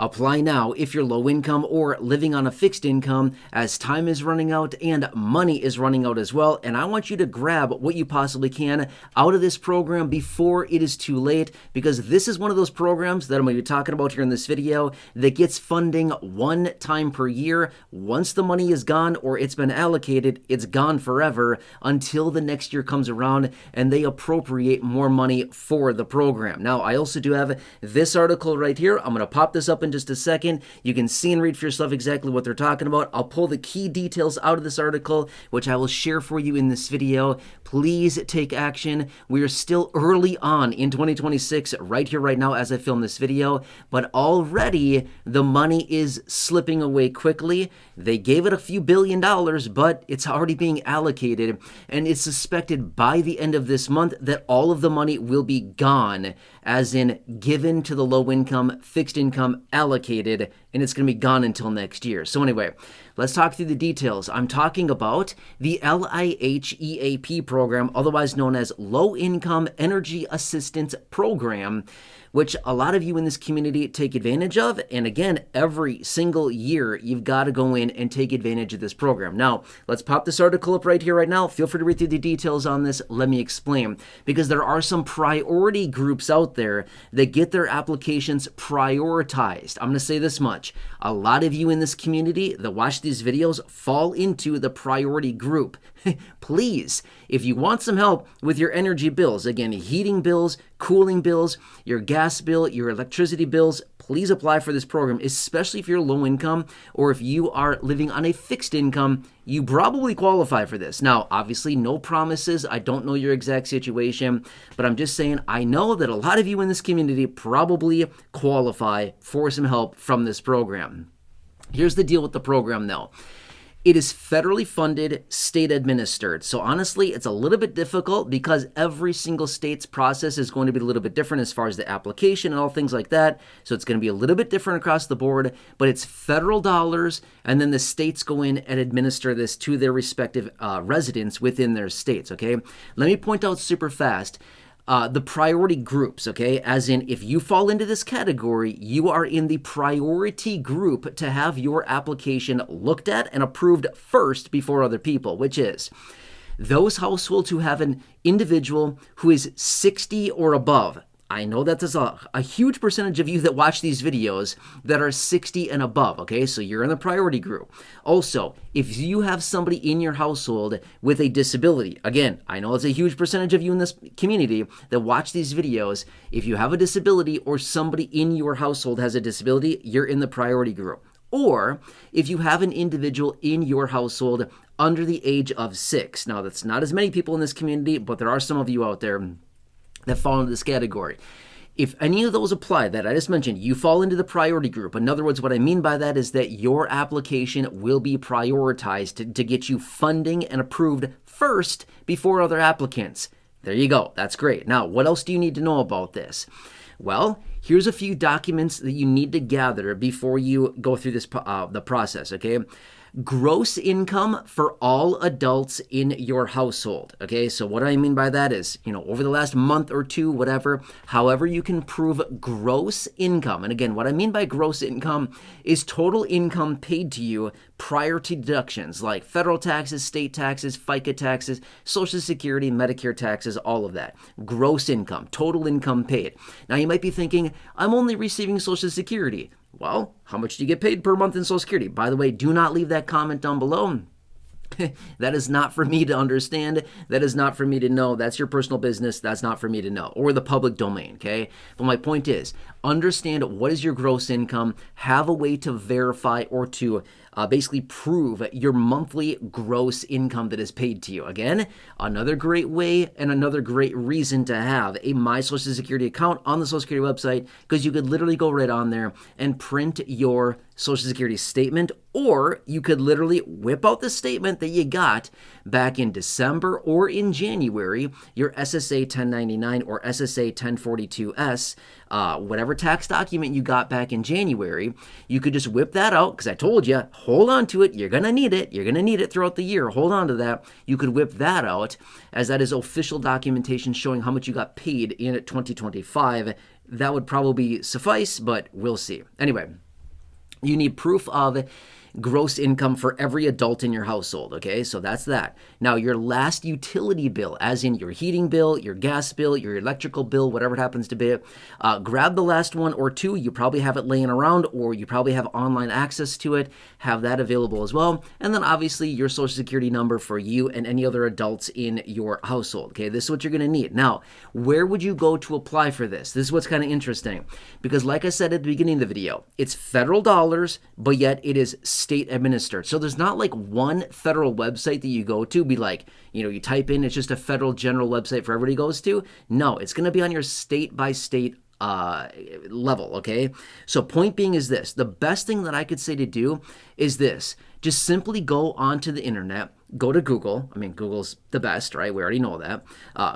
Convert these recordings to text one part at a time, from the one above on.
Apply now if you're low income or living on a fixed income, as time is running out and money is running out as well. And I want you to grab what you possibly can out of this program before it is too late, because this is one of those programs that I'm going to be talking about here in this video that gets funding one time per year. Once the money is gone or it's been allocated, it's gone forever until the next year comes around and they appropriate more money for the program. Now, I also do have this article right here. I'm going to pop this up in just a second. You can see and read for yourself exactly what they're talking about. I'll pull the key details out of this article, which I will share for you in this video. Please take action. We are still early on in 2026 right here, right now, as I film this video, but already the money is slipping away quickly. They gave it a few $billion, but it's already being allocated, and it's suspected by the end of this month that all of the money will be gone, as in given to the low income, fixed income, allocated, and it's going to be gone until next year. So anyway, let's talk through the details. I'm talking about the LIHEAP program, otherwise known as Low Income Energy Assistance Program, which a lot of you in this community take advantage of. And again, every single year, you've got to go in and take advantage of this program. Now, let's pop this article up right here, right now. Feel free to read through the details on this. Let me explain, because there are some priority groups out there that get their applications prioritized. I'm going to say this much. A lot of you in this community that watch these videos fall into the priority group. Please, if you want some help with your energy bills, again, heating bills, cooling bills, your gas bill, your electricity bills, please apply for this program, especially if you're low income or if you are living on a fixed income. You probably qualify for this. Now, obviously, no promises. I don't know your exact situation, but I'm just saying I know that a lot of you in this community probably qualify for some help from this program. Here's the deal with the program, though. It is federally funded, state administered. So honestly, it's a little bit difficult because every single state's process is going to be a little bit different as far as the application and all things like that. So it's going to be a little bit different across the board, but it's federal dollars, and then the states go in and administer this to their respective residents within their states, okay? Let me point out super fast. The priority groups, okay? As in, if you fall into this category, you are in the priority group to have your application looked at and approved first before other people, which is those households who have an individual who is 60 or above. I know that there's a huge percentage of you that watch these videos that are 60 and above, okay? So you're in the priority group. Also, if you have somebody in your household with a disability, again, I know it's a huge percentage of you in this community that watch these videos. If you have a disability or somebody in your household has a disability, you're in the priority group. Or if you have an individual in your household under the age of 6. Now, that's not as many people in this community, but there are some of you out there that fall into this category. If any of those apply that I just mentioned, you fall into the priority group. In other words, what I mean by that is that your application will be prioritized to get you funding and approved first before other applicants. There you go. That's great. Now, what else do you need to know about this? Well, here's a few documents that you need to gather before you go through this the process, okay? Gross income for all adults in your household. Okay, so what I mean by that is, over the last month or two, whatever, however you can prove gross income. And again, what I mean by gross income is total income paid to you prior to deductions like federal taxes, state taxes, FICA taxes, Social Security, Medicare taxes, all of that. Gross income, total income paid. Now you might be thinking, I'm only receiving Social Security. Well, how much do you get paid per month in Social Security? By the way, do not leave that comment down below. That is not for me to understand. That is not for me to know. That's your personal business. That's not for me to know. Or the public domain, okay? But my point is, understand what is your gross income, have a way to verify or to basically prove your monthly gross income that is paid to you. Again, another great way and another great reason to have a My Social Security account on the Social Security website, because you could literally go right on there and print your Social Security statement, or you could literally whip out the statement that you got back in December or in January, your SSA 1099 or SSA 1042S, whatever tax document you got back in January. You could just whip that out, because I told you, hold on to it. You're going to need it. You're going to need it throughout the year. Hold on to that. You could whip that out, as that is official documentation showing how much you got paid in 2025. That would probably suffice, but we'll see. Anyway, You need proof of gross income for every adult in your household, okay? So that's that. Now, your last utility bill, as in your heating bill, your gas bill, your electrical bill, whatever it happens to be, grab the last one or two. You probably have it laying around, or you probably have online access to it. Have that available as well. And then obviously your social security number for you and any other adults in your household, okay? This is what you're gonna need. Now, where would you go to apply for this? This is what's kind of interesting, because like I said at the beginning of the video, it's federal dollars, but yet it is state administered. So there's not like one federal website that you go to, be like, you type in, it's just a federal general website for everybody goes to. No, it's going to be on your state by state level, okay? So point being is this, the best thing that I could say to do is this, just simply go onto the internet, go to Google. I mean, Google's the best, right? We already know that.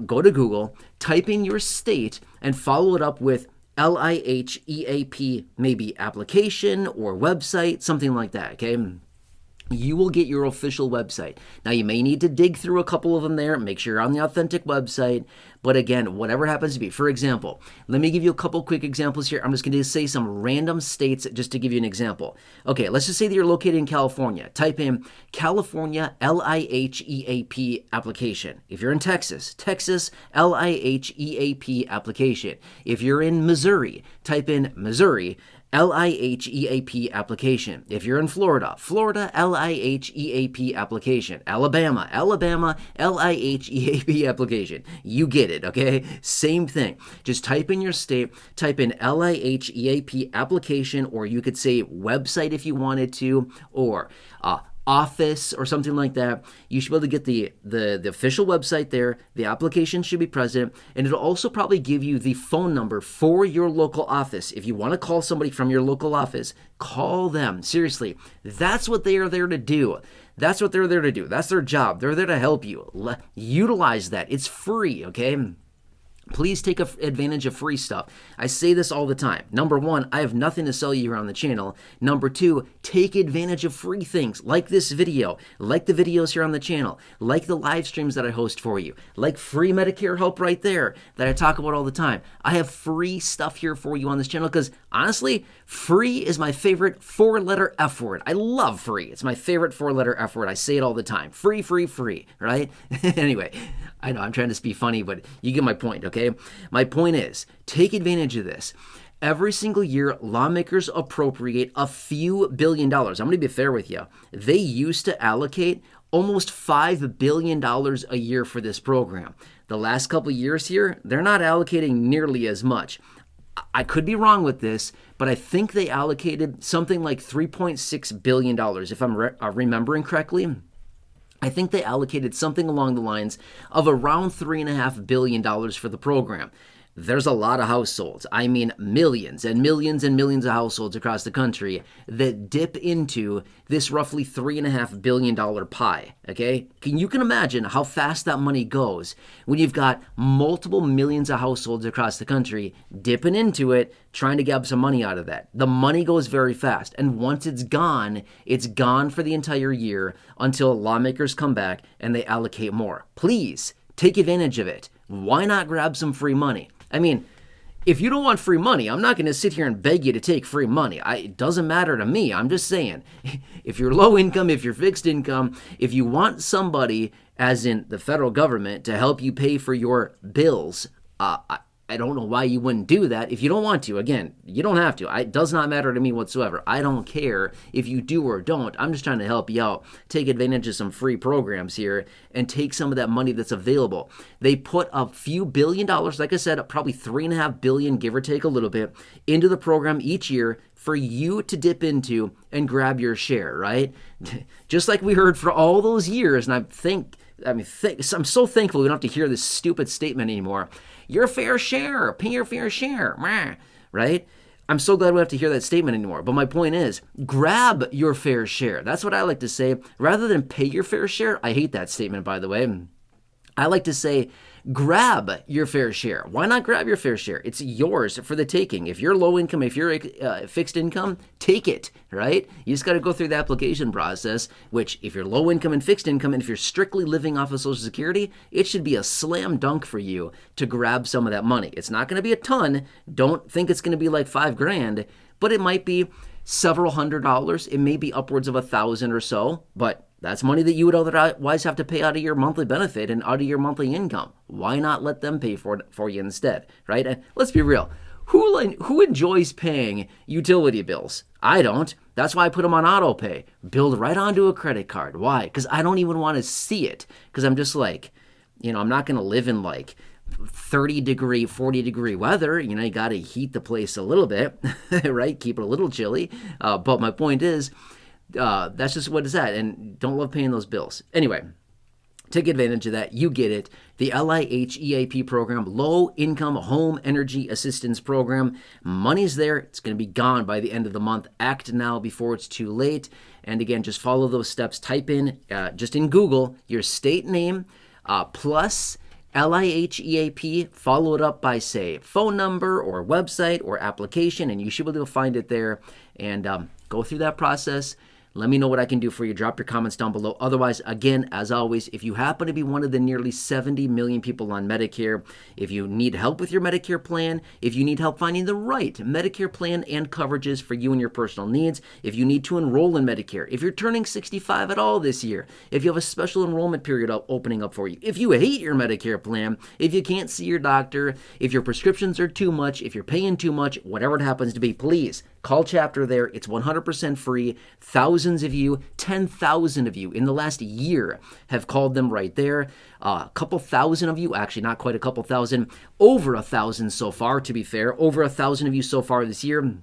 Go to Google, type in your state, and follow it up with LIHEAP, maybe application or website, something like that, okay? You will get your official website. Now, you may need to dig through a couple of them there, make sure you're on the authentic website, but again, whatever happens to be. For example, let me give you a couple quick examples here. I'm just going to say some random states just to give you an example. Okay, let's just say that you're located in California. Type in California LIHEAP application. If you're in Texas, Texas LIHEAP application. If you're in Missouri, type in Missouri LIHEAP application. If you're in Florida, Florida LIHEAP application. Alabama LIHEAP application. You get it, okay? Same thing. Just type in your state, type in LIHEAP application, or you could say website if you wanted to, or office or something like that. You should be able to get the official website there. The application should be present, and it'll also probably give you the phone number for your local office. If you want to call somebody from your local office, call them. Seriously, that's what they are there to do. That's what they're there to do. That's their job. They're there to help you. Utilize that. It's free, okay? Please take advantage of free stuff. I say this all the time. Number one, I have nothing to sell you here on the channel. Number two, take advantage of free things like this video, like the videos here on the channel, like the live streams that I host for you, like free Medicare help right there that I talk about all the time. I have free stuff here for you on this channel because honestly, free is my favorite four-letter F word. I love free. It's my favorite four-letter F word. I say it all the time. Free, free, free, right? Anyway, I know I'm trying to be funny, but you get my point, okay? My point is, take advantage of this. Every single year, lawmakers appropriate a few $1 billion. I'm going to be fair with you. They used to allocate almost $5 billion a year for this program. The last couple of years here, they're not allocating nearly as much. I could be wrong with this, but I think they allocated something like $3.6 billion, if I'm remembering correctly. I think they allocated something along the lines of around $3.5 billion for the program. There's a lot of households. I mean, millions and millions and millions of households across the country that dip into this roughly $3.5 billion pie, okay? You can imagine how fast that money goes when you've got multiple millions of households across the country dipping into it, trying to grab some money out of that. The money goes very fast, and once it's gone for the entire year until lawmakers come back and they allocate more. Please, take advantage of it. Why not grab some free money? I mean, if you don't want free money, I'm not going to sit here and beg you to take free money. It doesn't matter to me. I'm just saying, if you're low income, if you're fixed income, if you want somebody, as in the federal government, to help you pay for your bills, I don't know why you wouldn't do that. If you don't want to, again, you don't have to. It does not matter to me whatsoever. I don't care if you do or don't. I'm just trying to help you out. Take advantage of some free programs here and take some of that money that's available. They put a few $1 billion, like I said, probably $3.5 billion, give or take a little bit, into the program each year for you to dip into and grab your share, right? Just like we heard for all those years, and I'm so thankful we don't have to hear this stupid statement anymore. Your fair share, pay your fair share, right? I'm so glad we don't have to hear that statement anymore. But my point is, grab your fair share. That's what I like to say. Rather than pay your fair share, I hate that statement, by the way. I like to say, grab your fair share. Why not grab your fair share? It's yours for the taking. If you're low income, if you're fixed income, take it, right? You just got to go through the application process, which if you're low income and fixed income, and if you're strictly living off of Social Security, it should be a slam dunk for you to grab some of that money. It's not going to be a ton. Don't think it's going to be like $5,000, but it might be several $100s. It may be upwards of $1,000 or so, but that's money that you would otherwise have to pay out of your monthly benefit and out of your monthly income. Why not let them pay for it for you instead, right? And let's be real. Who enjoys paying utility bills? I don't. That's why I put them on auto pay. Billed right onto a credit card. Why? Because I don't even want to see it. Because I'm just like, I'm not going to live in like 30-degree, 40-degree weather. You got to heat the place a little bit, right? Keep it a little chilly. But my point is, that's just what it's at. And don't love paying those bills. Anyway, take advantage of that. You get it. The LIHEAP program, Low Income Home Energy Assistance Program. Money's there. It's going to be gone by the end of the month. Act now before it's too late. And again, just follow those steps. Type in, just in Google, your state name plus LIHEAP. Follow it up by, say, phone number or website or application, and you should be able to find it there. And go through that process. Let me know what I can do for you. Drop your comments down below. Otherwise, again, as always, if you happen to be one of the nearly 70 million people on Medicare, if you need help with your Medicare plan, if you need help finding the right Medicare plan and coverages for you and your personal needs, if you need to enroll in Medicare, if you're turning 65 at all this year, if you have a special enrollment period opening up for you, if you hate your Medicare plan, if you can't see your doctor, if your prescriptions are too much, if you're paying too much, whatever it happens to be, please call Chapter there. It's 100% free. Thousands of you, 10,000 of you in the last year have called them right there. A couple thousand of you, actually not quite a couple thousand, over 1,000 so far, to be fair. Over 1,000 of you so far this year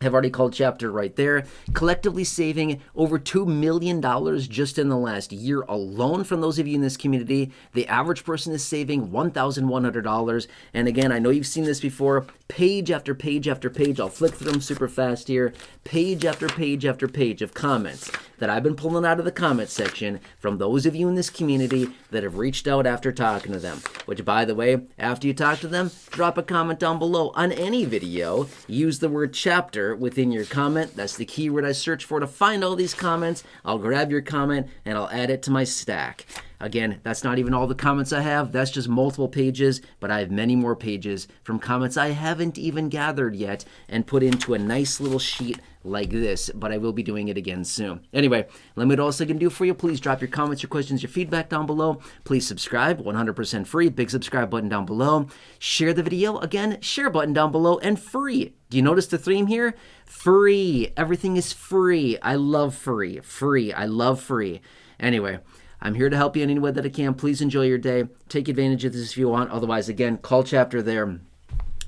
have already called Chapter right there, collectively saving over $2 million just in the last year alone from those of you in this community. The average person is saving $1,100. And again, I know you've seen this before, page after page after page. I'll flick through them super fast here. Page after page after page of comments that I've been pulling out of the comment section from those of you in this community that have reached out after talking to them. Which, by the way, after you talk to them, drop a comment down below on any video. Use the word Chapter within your comment. That's the keyword I search for to find all these comments. I'll grab your comment and I'll add it to my stack. Again, that's not even all the comments I have. That's just multiple pages, but I have many more pages from comments I haven't even gathered yet and put into a nice little sheet like this, but I will be doing it again soon. Anyway, let me know what else I can do for you. Please drop your comments, your questions, your feedback down below. Please subscribe, 100% free. Big subscribe button down below. Share the video. Again, share button down below and free. Do you notice the theme here? Free. Everything is free. I love free. Free. I love free. Anyway, I'm here to help you in any way that I can. Please enjoy your day. Take advantage of this if you want. Otherwise, again, call Chapter there.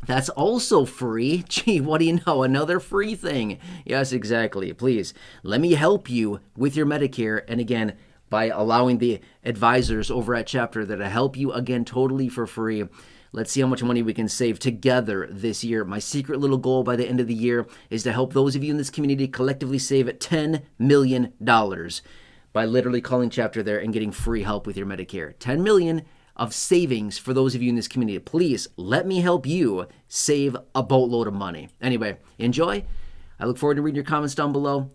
That's also free. Gee, what do you know? Another free thing. Yes, exactly. Please, let me help you with your Medicare. And again, by allowing the advisors over at Chapter there to help you, again, totally for free. Let's see how much money we can save together this year. My secret little goal by the end of the year is to help those of you in this community collectively save $10 million by literally calling Chapter there and getting free help with your Medicare. $10 million of savings for those of you in this community. Please let me help you save a boatload of money. Anyway, enjoy. I look forward to reading your comments down below.